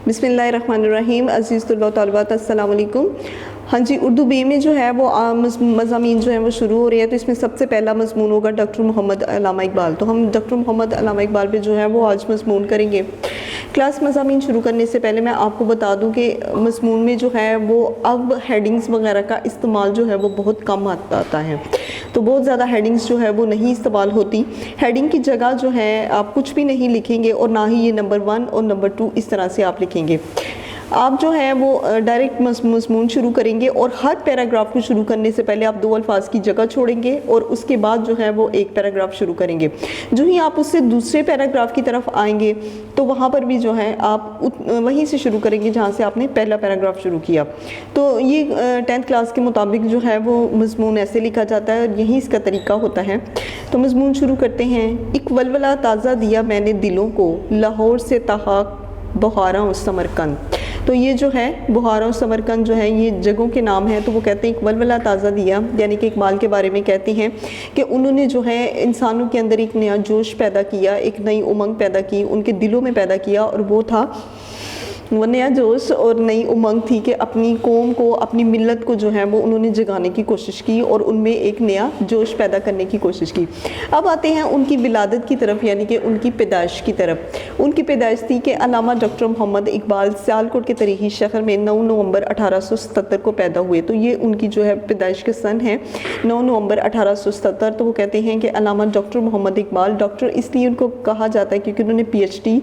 بسم اللہ الرحمن الرحیم. عزیز طلباء و طالبات السلام علیکم. ہاں جی، اردو بی میں جو ہے وہ مضامین جو ہیں وہ شروع ہو رہے ہیں. تو اس میں سب سے پہلا مضمون ہوگا ڈاکٹر محمد علامہ اقبال. تو ہم ڈاکٹر محمد علامہ اقبال پہ جو ہے وہ آج مضمون کریں گے. کلاس مضامین شروع کرنے سے پہلے میں آپ کو بتا دوں کہ مضمون میں جو ہے وہ اب ہیڈنگز وغیرہ کا استعمال جو ہے وہ بہت کم آتا ہے. تو بہت زیادہ ہیڈنگز جو ہے وہ نہیں استعمال ہوتی. ہیڈنگ کی جگہ جو ہے آپ کچھ بھی نہیں لکھیں گے اور نہ ہی یہ نمبر 1 اور نمبر 2 اس طرح سے آپ لکھیں گے. آپ جو ہے وہ ڈائریکٹ مضمون شروع کریں گے اور ہر پیراگراف کو شروع کرنے سے پہلے آپ 2 الفاظ کی جگہ چھوڑیں گے اور اس کے بعد جو ہے وہ ایک پیراگراف شروع کریں گے. جو ہی آپ اس سے دوسرے پیراگراف کی طرف آئیں گے تو وہاں پر بھی جو ہے آپ وہیں سے شروع کریں گے جہاں سے آپ نے پہلا پیراگراف شروع کیا. تو یہ 10th کلاس کے مطابق جو ہے وہ مضمون ایسے لکھا جاتا ہے اور یہی اس کا طریقہ ہوتا ہے. تو مضمون شروع کرتے ہیں. ایک ولولہ تازہ دیا میں نے دلوں کو، لاہور سے تاحق بخارا و سمرقند. تو یہ جو ہے بخارا و سمرقند جو ہے یہ جگہوں کے نام ہیں. تو وہ کہتے ہیں ایک ولولہ تازہ دیا، یعنی کہ اقبال کے بارے میں کہتے ہیں کہ انہوں نے جو ہے انسانوں کے اندر ایک نیا جوش پیدا کیا، ایک نئی امنگ پیدا کی، ان کے دلوں میں پیدا کیا. اور وہ تھا وہ نیا جوش اور نئی امنگ تھی کہ اپنی قوم کو، اپنی ملت کو جو ہے وہ انہوں نے جگانے کی کوشش کی اور ان میں ایک نیا جوش پیدا کرنے کی کوشش کی. اب آتے ہیں ان کی ولادت کی طرف، یعنی کہ ان کی پیدائش کی طرف. ان کی پیدائش تھی کہ علامہ ڈاکٹر محمد اقبال سیالکوٹ کے تاریخی شہر میں 9 نومبر 1877 کو پیدا ہوئے. تو یہ ان کی جو ہے پیدائش کے سن ہے 9 نومبر 1877. تو وہ کہتے ہیں کہ علامہ ڈاکٹر محمد اقبال، ڈاکٹر اس لیے ان کو کہا جاتا ہے کیونکہ انہوں نے پی ایچ ڈی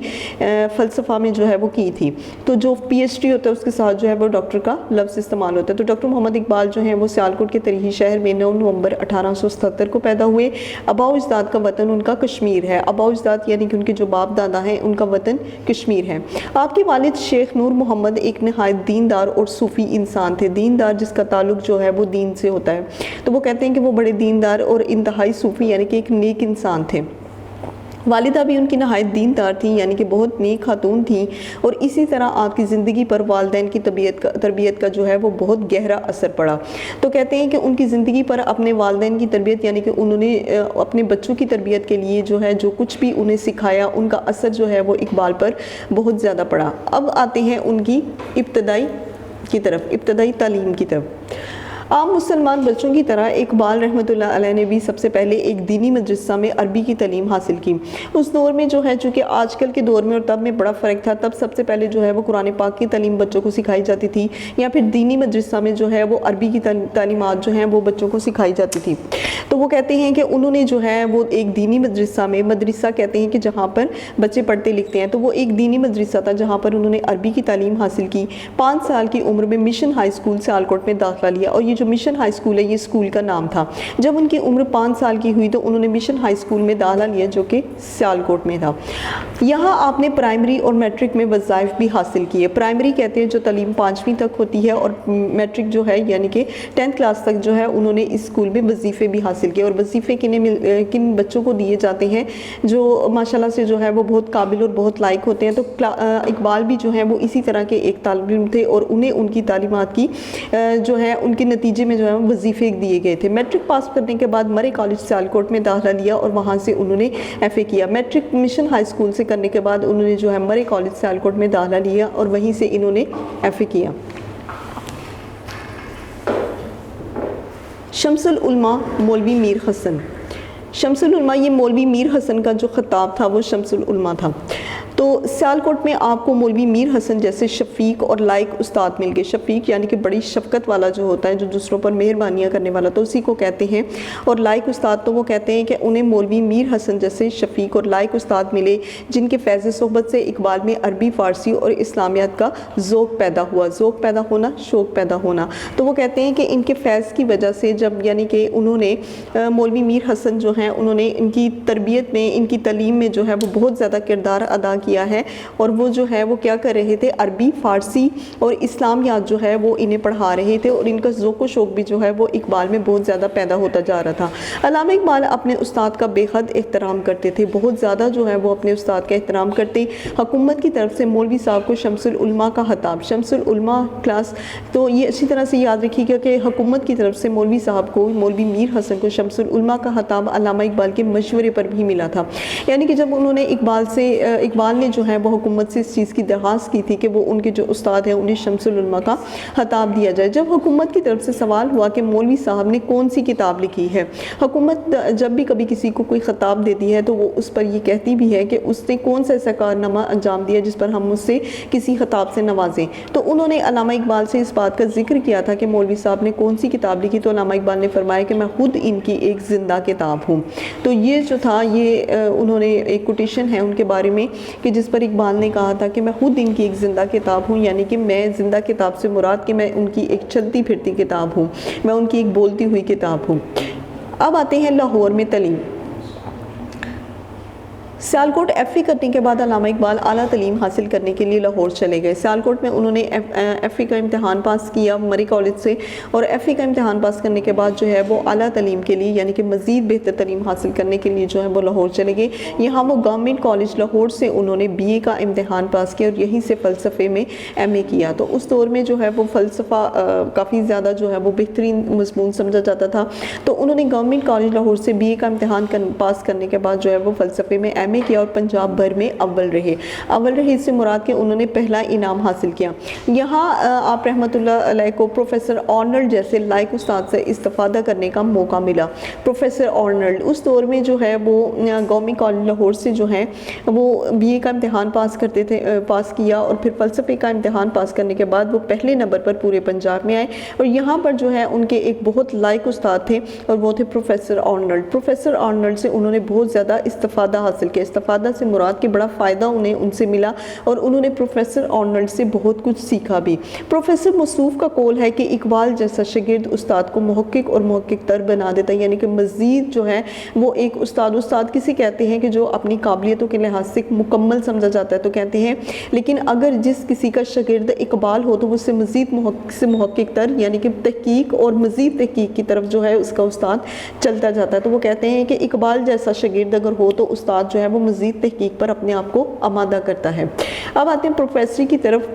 فلسفہ میں جو ہے وہ کی تھی. تو جو پی ایچ ڈی ہوتا ہے اس کے ساتھ جو ہے وہ ڈاکٹر کا لفظ استعمال ہوتا ہے. تو ڈاکٹر محمد اقبال جو ہیں وہ سیالکوٹ کے تاریخی شہر میں 9 نومبر 1877 کو پیدا ہوئے. آباء و اجداد کا وطن ان کا کشمیر ہے. آباء و اجداد یعنی کہ ان کے جو باپ دادا ہیں ان کا وطن کشمیر ہے. آپ کے والد شیخ نور محمد ایک نہایت دیندار اور صوفی انسان تھے. دیندار جس کا تعلق جو ہے وہ دین سے ہوتا ہے. تو وہ کہتے ہیں کہ وہ بڑے دیندار اور انتہائی صوفی یعنی کہ ایک نیک انسان تھے. والدہ بھی ان کی نہایت دیندار تھیں، یعنی کہ بہت نیک خاتون تھیں. اور اسی طرح آپ کی زندگی پر والدین کی تربیت کا جو ہے وہ بہت گہرا اثر پڑا. تو کہتے ہیں کہ ان کی زندگی پر اپنے والدین کی تربیت، یعنی کہ انہوں نے اپنے بچوں کی تربیت کے لیے جو ہے جو کچھ بھی انہیں سکھایا ان کا اثر جو ہے وہ اقبال پر بہت زیادہ پڑا. اب آتے ہیں ان کی ابتدائی تعلیم کی طرف. عام مسلمان بچوں کی طرح اقبال رحمۃ اللہ علیہ نے بھی سب سے پہلے ایک دینی مدرسہ میں عربی کی تعلیم حاصل کی. اس دور میں جو ہے چونکہ آج کل کے دور میں اور تب میں بڑا فرق تھا. تب سب سے پہلے جو ہے وہ قرآن پاک کی تعلیم بچوں کو سکھائی جاتی تھی، یا پھر دینی مدرسہ میں جو ہے وہ عربی کی تعلیمات جو ہیں وہ بچوں کو سکھائی جاتی تھی. تو وہ کہتے ہیں کہ انہوں نے جو ہے وہ ایک دینی مدرسہ کہتے ہیں کہ جہاں پر بچے پڑھتے لکھتے ہیں. تو وہ ایک دینی مدرسہ تھا جہاں پر انہوں نے عربی کی تعلیم حاصل کی. 5 سال کی عمر میں مشن ہائی اسکول سیالکوٹ میں داخلہ لیا. اور یہ جو مشن ہائی اسکول ہے یہ اسکول کا نام تھا. جب ان کی عمر 5 سال کی ہوئی تو انہوں نے مشن ہائی اسکول میں داخلہ لیا جو کہ سیالکوٹ میں تھا. یہاں آپ نے پرائمری اور میٹرک میں وظائف بھی حاصل کیے. پرائمری کہتے ہیں جو تعلیم 5ویں تک ہوتی ہے، اور میٹرک جو ہے یعنی کہ 10th کلاس تک جو ہے انہوں نے اس اسکول میں وظیفے بھی حاصل کیے. اور وظیفے کن بچوں کو دیے جاتے ہیں جو ماشاءاللہ سے جو ہے وہ بہت قابل اور بہت لائق ہوتے ہیں. تو اقبال بھی جو ہے وہ اسی طرح کے ایک طالب علم تھے اور انہیں ان کی تعلیمات کی جو ہے ان کے نتیجے میں جو ہے وظیفے دیے گئے تھے. میٹرک پاس کرنے کے بعد مرے کالج سیالکوٹ میں داخلہ لیا اور وہاں سے انہوں نے ایف اے کیا. میٹرک مشن ہائی اسکول سے کرنے کے بعد انہوں نے جو ہے مرے کالج سیالکوٹ میں داخلہ لیا اور وہیں سے انہوں نے ایف اے کیا. شمس العلماء مولوی میر حسن. شمس العلماء یہ مولوی میر حسن کا جو خطاب تھا وہ شمس العلماء تھا. تو سیالکوٹ میں آپ کو مولوی میر حسن جیسے شفیق اور لائق استاد مل گئے. شفیق یعنی کہ بڑی شفقت والا جو ہوتا ہے، جو دوسروں پر مہربانیاں کرنے والا، تو اسی کو کہتے ہیں. اور لائق استاد تو وہ کہتے ہیں کہ انہیں مولوی میر حسن جیسے شفیق اور لائق استاد ملے جن کے فیض صحبت سے اقبال میں عربی، فارسی اور اسلامیات کا ذوق پیدا ہوا. ذوق پیدا ہونا، شوق پیدا ہونا. تو وہ کہتے ہیں کہ ان کے فیض کی وجہ سے جب یعنی کہ انہوں نے مولوی میر حسن جو ہیں انہوں نے ان کی تربیت میں، ان کی تعلیم میں جو ہے وہ بہت زیادہ کردار ادا کیا ہے. اور وہ جو ہے وہ کیا کر رہے تھے، عربی، فارسی اور اسلامیات جو ہے وہ انہیں پڑھا رہے تھے. اور ان کا ذوق و شوق بھی جو ہے وہ اقبال میں بہت زیادہ پیدا ہوتا جا رہا تھا. علامہ اقبال اپنے استاد کا بے حد احترام کرتے تھے، بہت زیادہ جو ہے وہ اپنے استاد کا احترام کرتے. حکومت کی طرف سے مولوی صاحب کو شمس العلماء کا خطاب، شمس العلماء کلاس، تو یہ اچھی طرح سے یاد رکھیے گا کہ حکومت کی طرف سے مولوی صاحب کو، مولوی میر حسن کو شمس العلماء کا خطاب علامہ اقبال کے مشورے پر بھی ملا تھا. یعنی کہ جب انہوں نے اقبال اقبال نے جو ہے وہ حکومت سے اس چیز کی درخواست کی تھی کہ وہ ان کے جو استاد ہیں انہیں شمس العلماء کا خطاب دیا جائے۔ جب حکومت کی طرف سے سوال ہوا کہ مولوی صاحب نے کون سی کتاب لکھی ہے، حکومت جب بھی کبھی کسی کو کوئی خطاب دیتی ہے تو وہ اس پر یہ کہتی بھی ہے کہ اس نے کون سا ایسا کارنامہ انجام دیا جس پر ہم اس سے کسی خطاب سے نوازیں، تو انہوں نے علامہ اقبال سے اس بات کا ذکر کیا تھا کہ مولوی صاحب نے کون سی کتاب لکھی، تو علامہ اقبال نے فرمایا کہ میں خود ان کی ایک زندہ کتاب ہوں۔ تو یہ جو تھا یہ انہوں نے ایک کوٹیشن ہے ان کے بارے میں کہ جس پر اقبال نے کہا تھا کہ میں خود ان کی ایک زندہ کتاب ہوں، یعنی کہ میں زندہ کتاب سے مراد کہ میں ان کی ایک چلتی پھرتی کتاب ہوں، میں ان کی ایک بولتی ہوئی کتاب ہوں۔ اب آتے ہیں لاہور میں تعلیم۔ سیالکوٹ ایف اے کرنے کے بعد علامہ اقبال اعلیٰ تعلیم حاصل کرنے کے لیے لاہور چلے گئے۔ سیالکوٹ میں انہوں نے ایف اے کا امتحان پاس کیا مری کالج سے، اور ایف اے کا امتحان پاس کرنے کے بعد جو ہے وہ اعلیٰ تعلیم کے لیے یعنی کہ مزید بہتر تعلیم حاصل کرنے کے لیے جو ہے وہ لاہور چلے گئے۔ یہاں وہ گورنمنٹ کالج لاہور سے انہوں نے بی اے کا امتحان پاس کیا اور یہیں سے فلسفے میں ایم اے کیا۔ تو اس دور میں جو ہے وہ فلسفہ کافی زیادہ جو ہے وہ بہترین مضمون سمجھا جاتا تھا، تو انہوں نے گورنمنٹ کالج لاہور سے بی اے کا امتحان پاس کرنے کے بعد جو ہے وہ فلسفے میں ایم اے کیا اور پنجاب بھر میں اول رہے۔ اس سے مراد کہ انہوں نے پہلا انعام حاصل کیا۔ یہاں آپ رحمۃ اللہ علیہ کو پروفیسر آرنلڈ جیسے لائق استاد سے استفادہ کرنے کا موقع ملا۔ پروفیسر آرنلڈ اس دور میں جو ہے وہ گورنمنٹ کالج لاہور سے جو ہے وہ بی اے کا امتحان پاس کیا اور پھر فلسفے کا امتحان پاس کرنے کے بعد وہ پہلے نمبر پر پورے پنجاب میں آئے، اور یہاں پر جو ہے ان کے ایک بہت لائق استاد تھے اور وہ تھے پروفیسر آرنلڈ۔ پروفیسر آرنلڈ سے انہوں نے بہت زیادہ استفادہ حاصل کیا۔ استفادہ سے مراد کہ بڑا فائدہ انہیں ان سے ملا اور انہوں نے پروفیسر آرنلڈ سے بہت کچھ سیکھا بھی۔ پروفیسر موصوف کا قول ہے کہ اقبال جیسا شاگرد استاد کو محقق اور محقق تر بنا دیتا ہے، یعنی کہ مزید جو ہے وہ ایک استاد کسی کہتے ہیں کہ جو اپنی قابلیتوں کے لحاظ سے مکمل سمجھا جاتا ہے تو کہتے ہیں، لیکن اگر جس کسی کا شاگرد اقبال ہو تو وہ اس سے مزید محقق تر یعنی کہ تحقیق اور مزید تحقیق کی طرف جو ہے اس کا استاد چلتا جاتا ہے، تو وہ کہتے ہیں کہ اقبال جیسا شاگرد اگر ہو تو استاد جو ہے وہ مزید تحقیق پر اپنے آپ کو آمادہ کرتا ہے۔ اب آتے ہیں پروفیسری کی طرف۔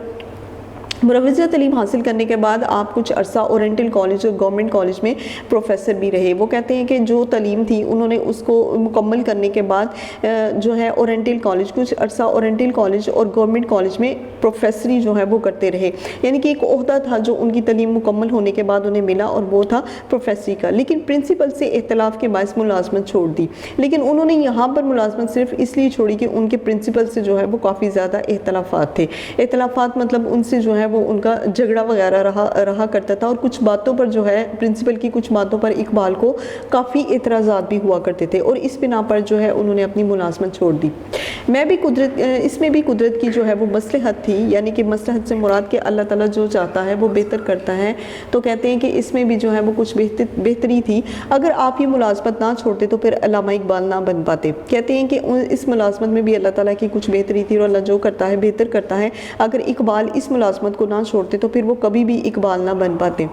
مروجہ تعلیم حاصل کرنے کے بعد آپ کچھ عرصہ اورینٹل کالج اور گورنمنٹ کالج میں پروفیسر بھی رہے۔ وہ کہتے ہیں کہ جو تعلیم تھی انہوں نے اس کو مکمل کرنے کے بعد جو ہے اورینٹل کالج کچھ عرصہ اورینٹل کالج اور گورنمنٹ کالج میں پروفیسری جو ہے وہ کرتے رہے، یعنی کہ ایک عہدہ تھا جو ان کی تعلیم مکمل ہونے کے بعد انہیں ملا اور وہ تھا پروفیسری کا، لیکن پرنسپل سے اختلاف کے باعث ملازمت چھوڑ دی۔ لیکن انہوں نے یہاں پر ملازمت صرف اس لیے چھوڑی کہ ان کے پرنسپل سے جو ہے وہ کافی زیادہ اختلافات تھے۔ اختلافات مطلب ان سے جو ہے وہ ان کا جھگڑا وغیرہ رہا کرتا تھا، اور کچھ باتوں پر جو ہے پرنسپل کی کچھ باتوں پر اقبال کو کافی اعتراضات بھی ہوا کرتے تھے، اور اس بنا پر جو ہے انہوں نے اپنی ملازمت چھوڑ دی۔ اس میں بھی قدرت کی جو ہے وہ مصلحت تھی، یعنی کہ مصلحت سے مراد کہ اللہ تعالیٰ جو چاہتا ہے وہ بہتر کرتا ہے، تو کہتے ہیں کہ اس میں بھی جو ہے وہ کچھ بہتری تھی۔ اگر آپ یہ ملازمت نہ چھوڑتے تو پھر علامہ اقبال نہ بن پاتے۔ کہتے ہیں کہ اس ملازمت میں بھی اللہ تعالیٰ کی کچھ بہتری تھی، اور اللہ جو کرتا ہے بہتر کرتا ہے۔ اگر اقبال اس ملازمت کو نہ چھوڑتے تو پھر وہ کبھی بھی اقبال نہ بن پاتے۔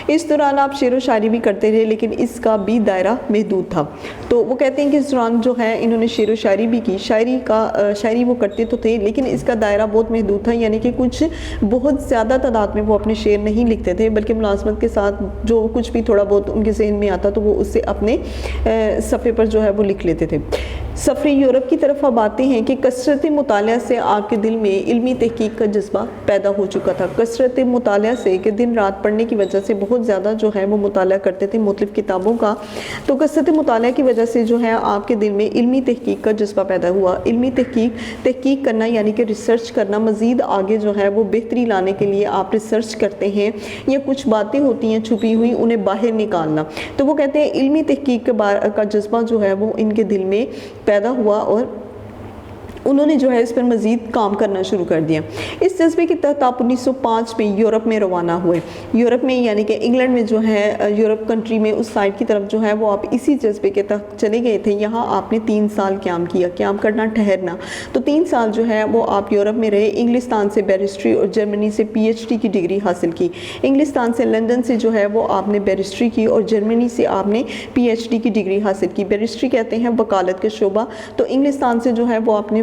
اس دوران آپ شعر و شاعری بھی کرتے رہے، لیکن اس کا بھی دائرہ محدود تھا۔ تو وہ کہتے ہیں کہ اس دوران جو ہے انہوں نے شعر و شاعری بھی کی، شاعری وہ کرتے تو تھے لیکن اس کا دائرہ بہت محدود تھا، یعنی کہ کچھ بہت زیادہ تعداد میں وہ اپنے شعر نہیں لکھتے تھے، بلکہ ملازمت کے ساتھ جو کچھ بھی تھوڑا بہت ان کے ذہن میں آتا تو وہ اس سے اپنے صفحے پر جو ہے وہ لکھ لیتے تھے۔ سفر یورپ کی طرف اب آتے ہیں کہ کثرت مطالعہ سے آپ کے دل میں علمی تحقیق کا جذبہ پیدا ہو چکا تھا۔ کثرت مطالعہ سے کہ دن رات پڑھنے کی وجہ سے بہت زیادہ جو ہے وہ مطالعہ کرتے تھے مختلف کتابوں کا، تو کثرت مطالعہ کی وجہ سے جو ہے آپ کے دل میں علمی تحقیق کا جذبہ پیدا ہوا۔ علمی تحقیق کرنا یعنی کہ ریسرچ کرنا، مزید آگے جو ہے وہ بہتری لانے کے لیے آپ ریسرچ کرتے ہیں، یا کچھ باتیں ہوتی ہیں چھپی ہوئی انہیں باہر نکالنا، تو وہ کہتے ہیں علمی تحقیق کا جذبہ جو ہے وہ ان کے دل میں پیدا ہوا اور انہوں نے جو ہے اس پر مزید کام کرنا شروع کر دیا۔ اس جذبے کے تحت آپ 1905 میں یورپ میں روانہ ہوئے۔ یورپ میں یعنی کہ انگلینڈ میں جو ہے یورپ کنٹری میں اس سائڈ کی طرف جو ہے وہ آپ اسی جذبے کے تحت چلے گئے تھے۔ یہاں آپ نے 3 سال قیام کیا، قیام کرنا ٹھہرنا، تو 3 سال جو ہے وہ آپ یورپ میں رہے۔ انگلستان سے بیرسٹری اور جرمنی سے پی ایچ ڈی کی ڈگری حاصل کی۔ انگلستان سے لندن سے جو ہے وہ آپ نے بیرسٹری کی اور جرمنی سے آپ نے پی ایچ ڈی کی ڈگری حاصل کی۔ بیرسٹری کہتے ہیں وکالت کا شعبہ، تو انگلستان سے جو ہے وہ آپ نے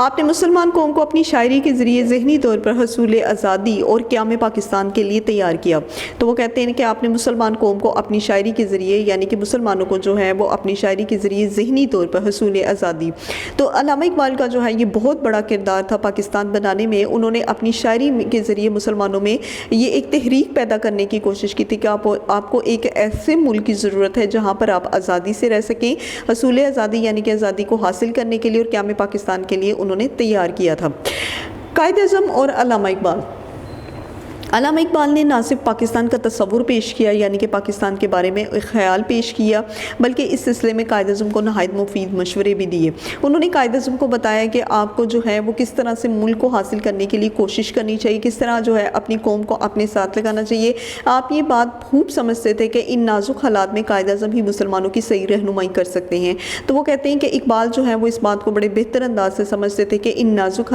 آپ نے مسلمان قوم کو اپنی شاعری کے ذریعے ذہنی طور پر حصول آزادی اور قیام پاکستان کے لیے تیار کیا۔ تو وہ کہتے ہیں کہ آپ نے مسلمان قوم کو اپنی شاعری کے ذریعے، یعنی کہ مسلمانوں کو جو ہے وہ اپنی شاعری کے ذریعے ذہنی طور پر حصول آزادی۔ تو علامہ اقبال کا جو ہے یہ بہت بڑا کردار تھا پاکستان بنانے میں۔ انہوں نے اپنی شاعری کے ذریعے مسلمانوں میں یہ ایک تحریک پیدا کرنے کی کوشش کی تھی کہ آپ کو ایک ایسے ملک کی ضرورت ہے جہاں پر آپ آزادی سے رہ سکیں۔ حصول آزادی یعنی کہ آزادی کو حاصل کرنے کے لیے اور قیام پاکستان کے لیے انہوں نے تیار کیا تھا۔ قائد اعظم اور علامہ اقبال نے نہ صرف پاکستان کا تصور پیش کیا، یعنی کہ پاکستان کے بارے میں ایک خیال پیش کیا، بلکہ اس سلسلے میں قائد اعظم کو نہایت مفید مشورے بھی دیے۔ انہوں نے قائد اعظم کو بتایا کہ آپ کو جو ہے وہ کس طرح سے ملک کو حاصل کرنے کے لیے کوشش کرنی چاہیے، کس طرح جو ہے اپنی قوم کو اپنے ساتھ لگانا چاہیے۔ آپ یہ بات خوب سمجھتے تھے کہ ان نازک حالات میں قائد اعظم ہی مسلمانوں کی صحیح رہنمائی کر سکتے ہیں۔ تو وہ کہتے ہیں کہ اقبال جو ہے وہ اس بات کو بڑے بہتر انداز سے سمجھتے تھے کہ ان نازک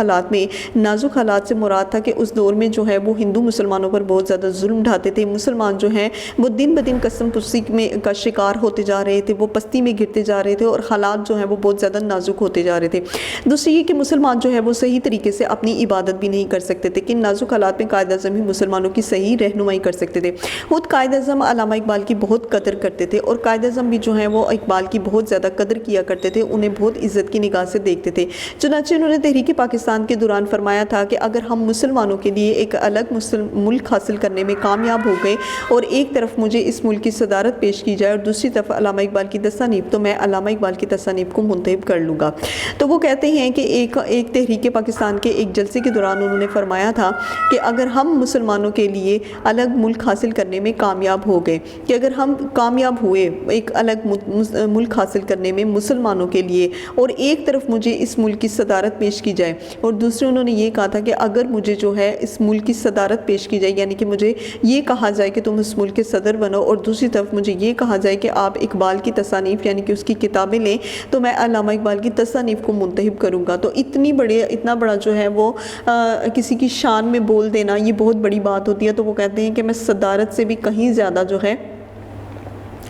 حالات سے مراد تھا کہ اس دور میں جو ہے وہ ہندو مسلمانوں پر بہت زیادہ ظلم ڈھاتے تھے۔ مسلمان جو ہیں وہ دن بدن قسم پرسی کا شکار ہوتے جا رہے تھے، وہ پستی میں گرتے جا رہے تھے اور حالات جو ہیں وہ بہت زیادہ نازک ہوتے جا رہے تھے۔ دوسری یہ کہ مسلمان جو ہے وہ صحیح طریقے سے اپنی عبادت بھی نہیں کر سکتے تھے، کہ نازک حالات میں قائد اعظم ہی مسلمانوں کی صحیح رہنمائی کر سکتے تھے۔ خود قائد اعظم علامہ اقبال کی بہت قدر کرتے تھے اور قائد اعظم بھی جو ہیں وہ اقبال کی بہت زیادہ قدر کیا کرتے تھے، انہیں بہت عزت کی نگاہ سے دیکھتے تھے۔ چنانچہ انہوں نے تحریک پاکستان کے دوران فرمایا تھا کہ اگر ہم مسلمانوں کے لیے ایک الگ ملک حاصل کرنے میں کامیاب ہو گئے اور ایک طرف مجھے اس ملک کی صدارت پیش کی جائے اور دوسری طرف علامہ اقبال کی تصانیف، تو میں علامہ اقبال کی تصانیف کو منتخب کر لوں گا۔ تو وہ کہتے ہیں کہ ایک تحریک پاکستان کے ایک جلسے کے دوران انہوں نے فرمایا تھا کہ اگر ہم مسلمانوں کے لیے الگ ملک حاصل کرنے میں کامیاب ہو گئے، کہ اگر ہم کامیاب ہوئے ایک الگ ملک حاصل کرنے میں مسلمانوں کے لیے اور ایک طرف مجھے اس ملک کی صدارت پیش کی جائے اور دوسرے انہوں نے یہ کہا تھا کہ اگر مجھے جو ہے اس ملک کی صدارت پیش کی جائے، یعنی کہ مجھے یہ کہا جائے کہ تم اس ملک کے صدر بنو اور دوسری طرف مجھے یہ کہا جائے کہ آپ اقبال کی تصانیف یعنی کہ اس کی کتابیں لیں، تو میں علامہ اقبال کی تصانیف کو منتخب کروں گا۔ تو اتنا بڑا جو ہے وہ کسی کی شان میں بول دینا یہ بہت بڑی بات ہوتی ہے۔ تو وہ کہتے ہیں کہ میں صدارت سے بھی کہیں زیادہ جو ہے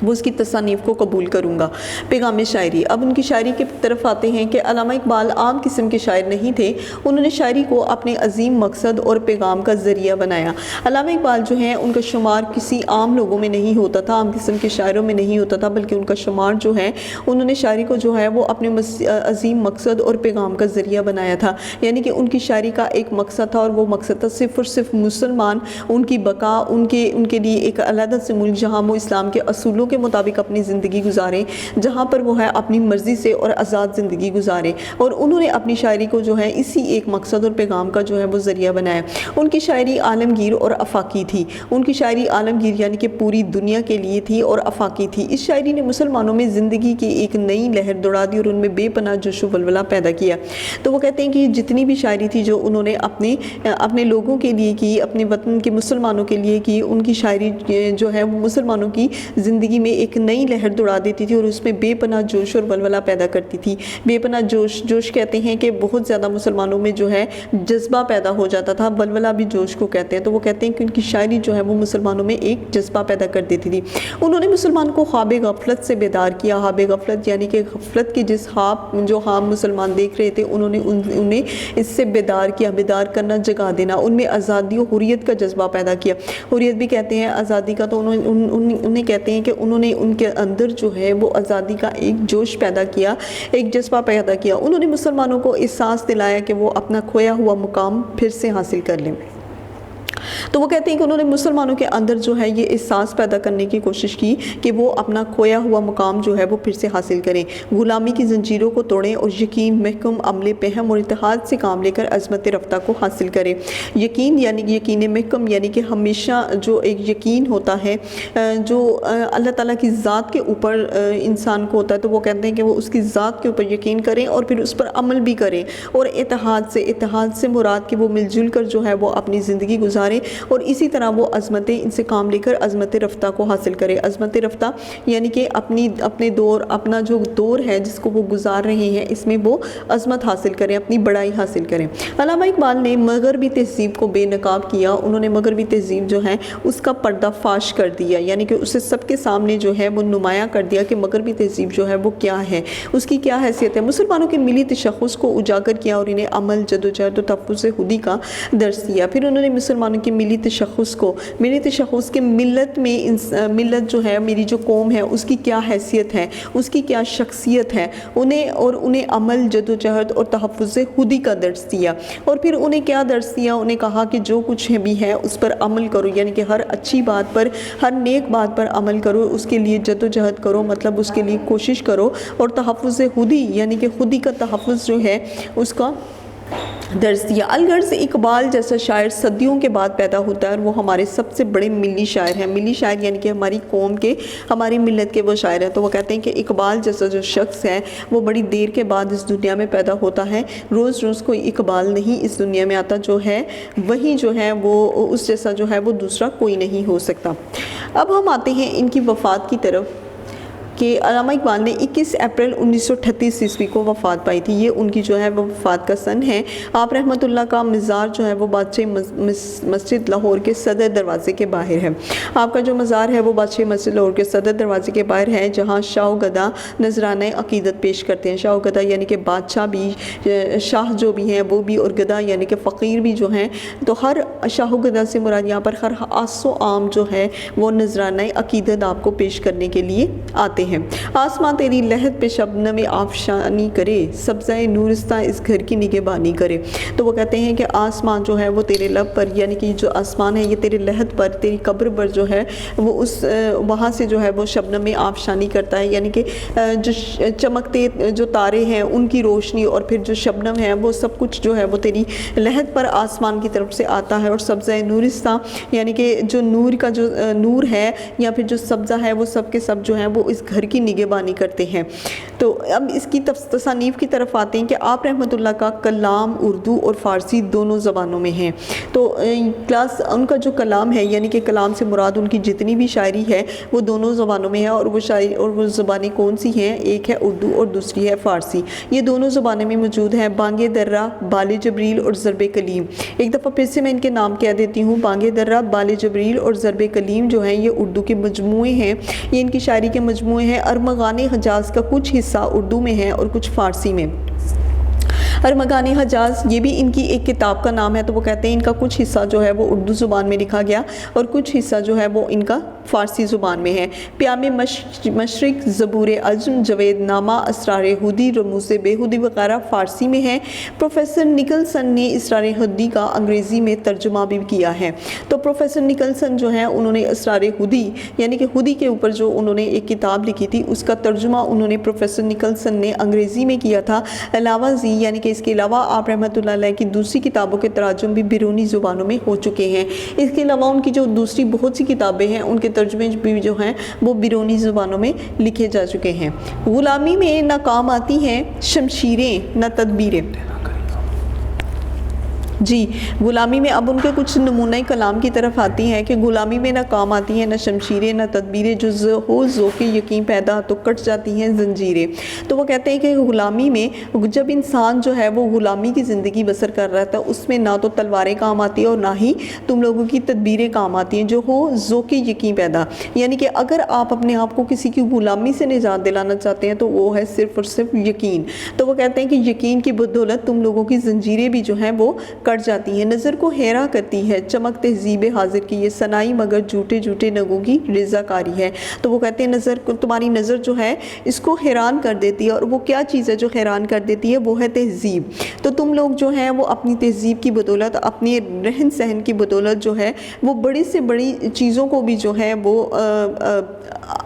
وہ اس کی تصانیف کو قبول کروں گا۔ پیغام شاعری، اب ان کی شاعری کی طرف آتے ہیں کہ علامہ اقبال عام قسم کے شاعر نہیں تھے، انہوں نے شاعری کو اپنے عظیم مقصد اور پیغام کا ذریعہ بنایا۔ علامہ اقبال جو ہیں ان کا شمار کسی عام لوگوں میں نہیں ہوتا تھا، عام قسم کے شاعروں میں نہیں ہوتا تھا، بلکہ ان کا شمار جو ہے انہوں نے شاعری کو جو ہے وہ اپنے عظیم مقصد اور پیغام کا ذریعہ بنایا تھا، یعنی کہ ان کی شاعری کا ایک مقصد تھا اور وہ مقصد تھا صرف اور صرف مسلمان، ان کی بقا، ان کے لیے ایک علیحدہ سے ملک جہاں وہ اسلام کے اصولوں کے مطابق اپنی زندگی گزاریں، جہاں پر وہ ہے اپنی مرضی سے اور آزاد زندگی گزاریں، اور انہوں نے اپنی شاعری کو جو ہے اسی ایک مقصد اور پیغام کا جو ہے وہ ذریعہ بنایا۔ ان کی شاعری عالمگیر اور آفاقی تھی، ان کی شاعری عالمگیر یعنی کہ پوری دنیا کے لیے تھی اور آفاقی تھی۔ اس شاعری نے مسلمانوں میں زندگی کی ایک نئی لہر دوڑا دی اور ان میں بے پناہ جوش و ولولہ پیدا کیا۔ تو وہ کہتے ہیں کہ جتنی بھی شاعری تھی جو انہوں نے اپنے لوگوں کے لیے کی، اپنے وطن کے مسلمانوں کے لیے کی، ان کی شاعری جو ہے وہ مسلمانوں کی زندگی میں ایک نئی لہر دوڑا دیتی تھی اور اس میں بے پناہ جوش اور ولولہ پیدا کرتی تھی۔ بے پناہ جوش کہتے ہیں کہ بہت زیادہ مسلمانوں میں جو ہے جذبہ پیدا ہو جاتا تھا، ولولہ بھی جوش کو کہتے ہیں۔ تو وہ کہتے ہیں کہ ان کی شاعری جو ہے وہ مسلمانوں میں ایک جذبہ پیدا کر دیتی تھی۔ انہوں نے مسلمان کو خواب غفلت سے بیدار کیا۔ خواب غفلت یعنی کہ غفلت کے جس خواب جو مسلمان دیکھ رہے تھے انہیں اس سے بیدار کیا، بیدار کرنا، جگا دینا، ان میں آزادی و حریت کا جذبہ پیدا کیا۔ حریت بھی کہتے ہیں آزادی کا، تو انہیں کہتے ہیں کہ انہوں نے ان کے اندر جو ہے وہ آزادی کا ایک جوش پیدا کیا، ایک جذبہ پیدا کیا۔ انہوں نے مسلمانوں کو احساس دلایا کہ وہ اپنا کھویا ہوا مقام پھر سے حاصل کر لیں۔ تو وہ کہتے ہیں کہ انہوں نے مسلمانوں کے اندر جو ہے یہ احساس پیدا کرنے کی کوشش کی کہ وہ اپنا کھویا ہوا مقام جو ہے وہ پھر سے حاصل کریں، غلامی کی زنجیروں کو توڑیں اور یقین، محکم عمل پہم اور اتحاد سے کام لے کر عظمت رفتہ کو حاصل کریں۔ یقین یعنی یقین محکم یعنی کہ ہمیشہ جو ایک یقین ہوتا ہے جو اللہ تعالیٰ کی ذات کے اوپر انسان کو ہوتا ہے، تو وہ کہتے ہیں کہ وہ اس کی ذات کے اوپر یقین کریں اور پھر اس پر عمل بھی کریں، اور اتحاد سے مراد کہ وہ مل جل کر جو ہے وہ اپنی زندگی گزاریں۔ اور اسی طرح وہ عظمتیں ان سے کام لے کر عظمت رفتہ کو حاصل کرے. عظمت رفتہ یعنی کہ اپنے اپنا جو دور ہے جس کو وہ گزار رہے ہیں اس میں وہ عظمت حاصل کریں, اپنی بڑائی حاصل کریں. علامہ اقبال نے مغربی تہذیب کو بے نقاب کیا. انہوں نے مغربی تہذیب جو ہے اس کا پردہ فاش کر دیا, یعنی کہ اسے سب کے سامنے جو ہے وہ نمایاں کر دیا کہ مغربی تہذیب جو ہے وہ کیا ہے, اس کی کیا حیثیت ہے. مسلمانوں کے ملی تشخص کو اجاگر کیا اور انہیں عمل, جدوجہد و تحفظ خودی کا درس دیا. پھر انہوں نے مسلمانوں کے ملی تشخص کے ملت جو ہے, میری جو قوم ہے اس کی کیا حیثیت ہے, اس کی کیا شخصیت ہے, انہیں عمل, جدوجہد اور تحفظ خودی کا درس دیا. اور پھر انہیں کیا درس دیا, انہیں کہا کہ جو کچھ بھی ہے اس پر عمل کرو, یعنی کہ ہر اچھی بات پر, ہر نیک بات پر عمل کرو, اس کے لیے جدوجہد کرو, مطلب اس کے لیے کوشش کرو, اور تحفظ خودی یعنی کہ خودی کا تحفظ جو ہے اس کا درس دیا. الغرض اقبال جیسا شاعر صدیوں کے بعد پیدا ہوتا ہے اور وہ ہمارے سب سے بڑے ملی شاعر ہیں. ملی شاعر یعنی کہ ہماری قوم کے, ہماری ملت کے وہ شاعر ہیں. تو وہ کہتے ہیں کہ اقبال جیسا جو شخص ہے وہ بڑی دیر کے بعد اس دنیا میں پیدا ہوتا ہے. روز روز کوئی اقبال نہیں اس دنیا میں آتا, جو ہے وہی جو ہے وہ اس جیسا جو ہے وہ دوسرا کوئی نہیں ہو سکتا. اب ہم آتے ہیں ان کی وفات کی طرف کہ علامہ اقبال نے 21 اپریل 1938 عیسوی کو وفات پائی تھی. یہ ان کی جو ہے وہ وفات کا سن ہے. آپ رحمۃ اللہ کا مزار جو ہے وہ بادشاہ مسجد لاہور کے صدر دروازے کے باہر ہے. آپ کا جو مزار ہے وہ بادشاہ مسجد لاہور کے صدر دروازے کے باہر ہے, جہاں شاہ و گدا نذرانہ عقیدت پیش کرتے ہیں. شاہ و گدا یعنی کہ بادشاہ بھی, شاہ جو بھی ہیں وہ بھی, اور گدا یعنی کہ فقیر بھی جو ہیں. تو ہر شاہ و گدا سے مراد یہاں پر ہر آس و عام جو ہے وہ نذرانہ عقیدت آپ کو پیش کرنے کے لیے آتے ہیں. آسمان تیری لہد پہ شبنم آفشانی کرے, سبزہ نورستاں اس گھر کی نگہبانی کرے. تو وہ کہتے ہیں کہ آسمان جو ہے وہ تیرے لب پر, یعنی کہ جو آسمان ہے یہ تیرے لہد پر, تیری قبر پر جو ہے وہ اس وہاں سے جو ہے وہ شبنم آفشانی کرتا ہے, یعنی کہ جو چمکتے جو تارے ہیں ان کی روشنی اور پھر جو شبنم ہے وہ سب کچھ جو ہے وہ تیری لہد پر آسمان کی طرف سے آتا ہے. اور سبزہ نورستاں یعنی کہ جو نور کا جو نور ہے یا پھر جو سبزہ ہے وہ سب کے سب جو ہیں وہ اس گھر کی نگہبانی کرتے ہیں. تو اب اس کی تصانیف کی طرف آتے ہیں کہ آپ رحمۃ اللہ کا کلام اردو اور فارسی دونوں زبانوں میں ہیں. تو ان کا جو کلام ہے یعنی کہ کلام سے مراد ان کی جتنی بھی شاعری ہے وہ دونوں زبانوں میں ہے. اور وہ شاعری اور وہ زبانیں کون سی ہیں, ایک ہے اردو اور دوسری ہے فارسی. یہ دونوں زبانیں میں موجود ہیں. بانگ درہ, بال جبریل اور ضرب کلیم. ایک دفعہ پھر سے میں ان کے نام کہہ دیتی ہوں. بانگ درہ, بال جبریل اور ضرب کلیم جو ہیں یہ اردو کے مجموعے ہیں, یہ ان کی شاعری کے مجموعے ہیں. ارمغان حجاز کا کچھ حصہ اردو میں ہے اور کچھ فارسی میں. ارمغان حجاز یہ بھی ان کی ایک کتاب کا نام ہے. تو وہ کہتے ہیں ان کا کچھ حصہ جو ہے وہ اردو زبان میں لکھا گیا اور کچھ حصہ جو ہے وہ ان کا فارسی زبان میں ہے. پیام مشرق, زبور عجم, جوید نامہ, اسرار ہودی, رموز بےہودی وغیرہ فارسی میں ہے. پروفیسر نکلسن نے اسرار ہودی کا انگریزی میں ترجمہ بھی کیا ہے. تو پروفیسر نکلسن جو ہیں انہوں نے اسرار ہودی یعنی کہ ہودی کے اوپر جو انہوں نے ایک کتاب لکھی تھی اس کا ترجمہ انہوں نے پروفیسر نکلسن نے انگریزی میں کیا تھا. علاوہ یعنی کہ اس کے علاوہ آپ رحمۃ اللہ علیہ کی دوسری کتابوں کے تراجم بھی بیرونی زبانوں میں ہو چکے ہیں. اس کے علاوہ ان کی جو دوسری بہت سی کتابیں ہیں ان کے ترجمے بھی جو ہیں وہ بیرونی زبانوں میں لکھے جا چکے ہیں. غلامی میں نہ کام آتی ہیں شمشیریں نہ تدبیریں. جی, غلامی میں اب ان کے کچھ نمونہ کلام کی طرف آتی ہیں کہ غلامی میں نہ کام آتی ہیں نہ شمشیریں نہ تدبیریں, جو ہو ذوق یقین پیدا تو کٹ جاتی ہیں زنجیریں. تو وہ کہتے ہیں کہ غلامی میں جب انسان جو ہے وہ غلامی کی زندگی بسر کر رہا تھا اس میں نہ تو تلواریں کام آتی ہیں اور نہ ہی تم لوگوں کی تدبیریں کام آتی ہیں, جو ہو ذوق یقین پیدا. یعنی کہ اگر آپ اپنے آپ کو کسی کی غلامی سے نجات دلانا چاہتے ہیں تو وہ ہے صرف اور صرف یقین. تو وہ کہتے ہیں کہ یقین کی بدولت تم لوگوں کی زنجیریں بھی جو ہیں وہ کٹ جاتی ہیں. نظر کو حیران کرتی ہے چمک تہذیب حاضر کی, یہ سنائی مگر جھوٹے جھوٹے نگوں کی رضا کاری ہے. تو وہ کہتے ہیں نظر کو, تمہاری نظر جو ہے اس کو حیران کر دیتی ہے, اور وہ کیا چیز ہے جو حیران کر دیتی ہے, وہ ہے تہذیب. تو تم لوگ جو ہیں وہ اپنی تہذیب کی بدولت, اپنی رہن سہن کی بدولت جو ہے وہ بڑی سے بڑی چیزوں کو بھی جو ہے وہ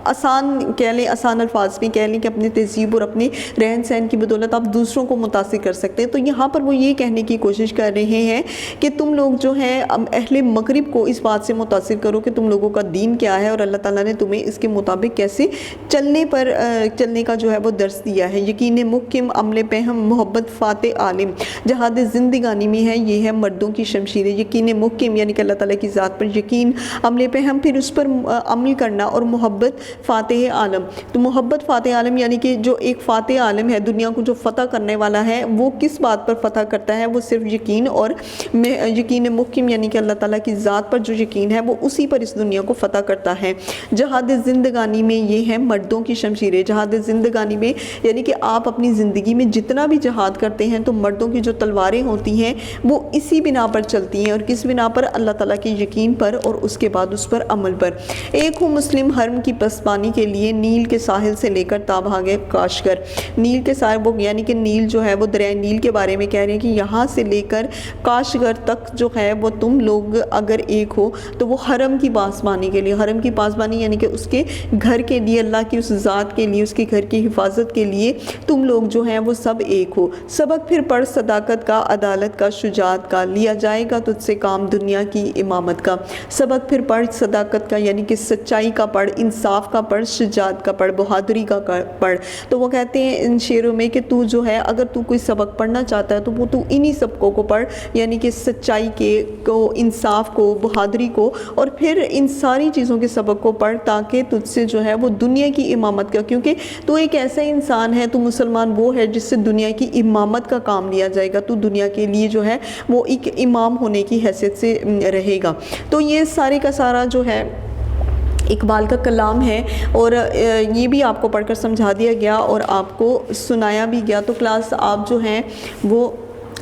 آسان کہہ لیں، آسان الفاظ میں کہہ لیں کہ اپنے تہذیب اور اپنے رہن سہن کی بدولت آپ دوسروں کو متاثر کر سکتے ہیں۔ تو یہاں پر وہ یہ کہنے کی کوشش کر رہے ہیں کہ تم لوگ جو ہیں اہل مغرب کو اس بات سے متاثر کرو کہ تم لوگوں کا دین کیا ہے اور اللہ تعالیٰ نے تمہیں اس کے مطابق کیسے چلنے کا جو ہے وہ درس دیا ہے۔ یقین محکم، عمل پہم، محبت فاتح عالم، جہاد زندگانی میں ہے یہ ہے مردوں کی شمشیریں۔ یقین محکم یعنی کہ اللہ تعالیٰ کی ذات پر یقین، عمل پہم پھر اس پر عمل کرنا، اور محبت فاتح عالم۔ تو محبت فاتح عالم یعنی کہ جو ایک فاتح عالم ہے، دنیا کو جو فتح کرنے والا ہے، وہ کس بات پر فتح کرتا ہے؟ وہ صرف یقین اور یقین محکم یعنی کہ اللہ تعالیٰ کی ذات پر جو یقین ہے وہ اسی پر اس دنیا کو فتح کرتا ہے۔ جہاد زندگانی میں یہ ہے مردوں کی شمشیریں۔ جہاد زندگانی میں یعنی کہ آپ اپنی زندگی میں جتنا بھی جہاد کرتے ہیں تو مردوں کی جو تلواریں ہوتی ہیں وہ اسی بنا پر چلتی ہیں، اور کس بنا پر؟ اللہ تعالیٰ کے یقین پر اور اس کے بعد اس پر عمل پر۔ ایک ہوں مسلم حرم کی پسپانی کے لیے، نیل کے ساحل سے لے کر تا بھاگے کاشگر۔ نیل کے ساحل وہ یعنی کہ نیل جو ہے وہ دریائے نیل کے بارے میں کہہ رہے ہیں کہ یہاں سے لے کر کاشگر تک جو ہے وہ تم لوگ اگر ایک ہو تو وہ حرم کی پاسبانی کے لیے، حرم کی پاسبانی یعنی کہ اس کے گھر کے لیے، اللہ کی اس ذات کے لیے، اس کے گھر کی حفاظت کے لیے تم لوگ جو ہیں وہ سب ایک ہو۔ سبق پھر پڑھ صداقت کا، عدالت کا، شجاعت کا، لیا جائے گا تجھ سے کام دنیا کی امامت کا۔ سبق پھر پڑھ صداقت کا یعنی کہ سچائی کا پڑھ، انصاف کا پڑھ، شجاعت کا پڑھ، بہادری کا پڑھ۔ تو وہ کہتے ہیں ان شعروں میں کہ تو جو ہے اگر تو کوئی سبق پڑھنا چاہتا ہے تو وہ تو انہی سبقوں کو پڑھ، یعنی کہ سچائی کو، انصاف کو، بہادری کو، اور پھر ان ساری چیزوں کے سبق کو پڑھ تاکہ تجھ سے جو ہے وہ دنیا کی امامت کا، کیونکہ تو ایک ایسا انسان ہے، تو مسلمان وہ ہے جس سے دنیا کی امامت کا کام لیا جائے گا، تو دنیا کے لیے جو ہے وہ ایک امام ہونے کی حیثیت سے رہے گا۔ تو یہ سارے کا سارا جو ہے اقبال کا کلام ہے، اور یہ بھی آپ کو پڑھ کر سمجھا دیا گیا اور آپ کو سنایا بھی گیا۔ تو کلاس آپ جو ہیں وہ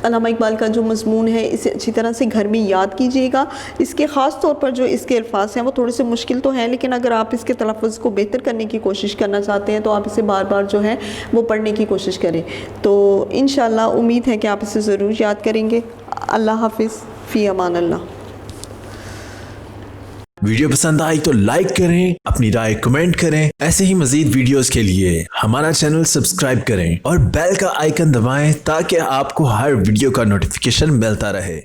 علامہ اقبال کا جو مضمون ہے اسے اچھی طرح سے گھر میں یاد کیجیے گا۔ اس کے خاص طور پر جو اس کے الفاظ ہیں وہ تھوڑے سے مشکل تو ہیں، لیکن اگر آپ اس کے تلفظ کو بہتر کرنے کی کوشش کرنا چاہتے ہیں تو آپ اسے بار بار جو ہے وہ پڑھنے کی کوشش کریں۔ تو انشاءاللہ امید ہے کہ آپ اسے ضرور یاد کریں گے۔ اللہ حافظ، فی امان اللہ۔ ویڈیو پسند آئی تو لائک کریں، اپنی رائے کمنٹ کریں۔ ایسے ہی مزید ویڈیوز کے لیے ہمارا چینل سبسکرائب کریں اور بیل کا آئیکن دبائیں تاکہ آپ کو ہر ویڈیو کا نوٹیفیکیشن ملتا رہے۔